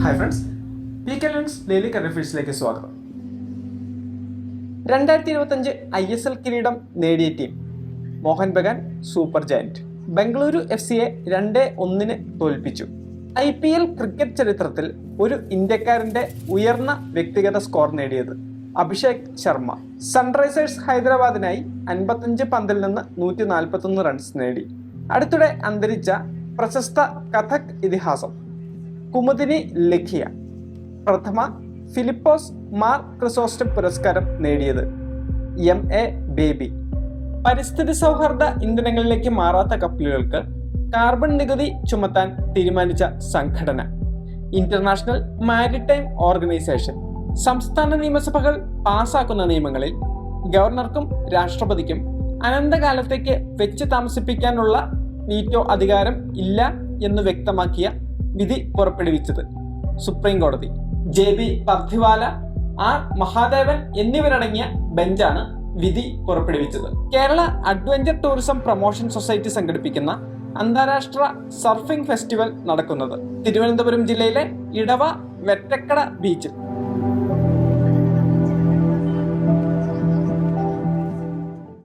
Hi friends, PK Learns daily current അഫയേഴ്സിലേക്ക് സ്വാഗതം. 2025 ISL കിരീടം നേടിയ ടീം മോഹൻ ബഗാൻ സൂപ്പർ ജയന്റ് ബംഗളൂരു FCയെ 2-1 തോൽപ്പിച്ചു. IPL ക്രിക്കറ്റ് ചരിത്രത്തിൽ ഒരു ഇന്ത്യക്കാരന്റെ ഉയർന്ന വ്യക്തിഗത സ്കോർ നേടിയത് അഭിഷേക് ശർമ്മ. സൺറൈസേഴ്സ് ഹൈദരാബാദിനായി 55 പന്തിൽ നിന്ന് 141 റൺസ് നേടി. അടുത്തിടെ അന്തരിച്ച പ്രശസ്ത കഥക് ഇതിഹാസം കുമുദിനി ലഖിയ പ്രഥമ ഫിലിപ്പോസ് മാർ ക്രിസോസ്റ്റം പുരസ്കാരം നേടിയത് MA ബേബി. പരിസ്ഥിതി സൗഹാർദ്ദ ഇന്ധനങ്ങളിലേക്ക് മാറാത്ത കപ്പലുകൾക്ക് കാർബൺ നികുതി ചുമത്താൻ തീരുമാനിച്ച സംഘടന ഇന്റർനാഷണൽ മാരിടൈം ഓർഗനൈസേഷൻ. സംസ്ഥാന നിയമസഭകൾ പാസാക്കുന്ന നിയമങ്ങളിൽ ഗവർണർക്കും രാഷ്ട്രപതിക്കും അനന്തകാലത്തേക്ക് വെച്ച് താമസിപ്പിക്കാനുള്ള വീറ്റോ അധികാരം ഇല്ല എന്ന് വ്യക്തമാക്കിയ വിധി പുറപ്പെടുവിച്ചത് സുപ്രീം കോടതി. JB പർധിവാല, R മഹാദേവൻ എന്നിവരടങ്ങിയ ബെഞ്ചാണ് വിധി പുറപ്പെടുവിച്ചത്. Kerala adventure tourism promotion society സംഘടിപ്പിക്കുന്ന അന്താരാഷ്ട്ര സർഫിംഗ് ഫെസ്റ്റിവൽ നടക്കുന്നത് തിരുവനന്തപുരം ജില്ലയിലെ ഇടവ വെറ്റക്കട ബീച്ചിൽ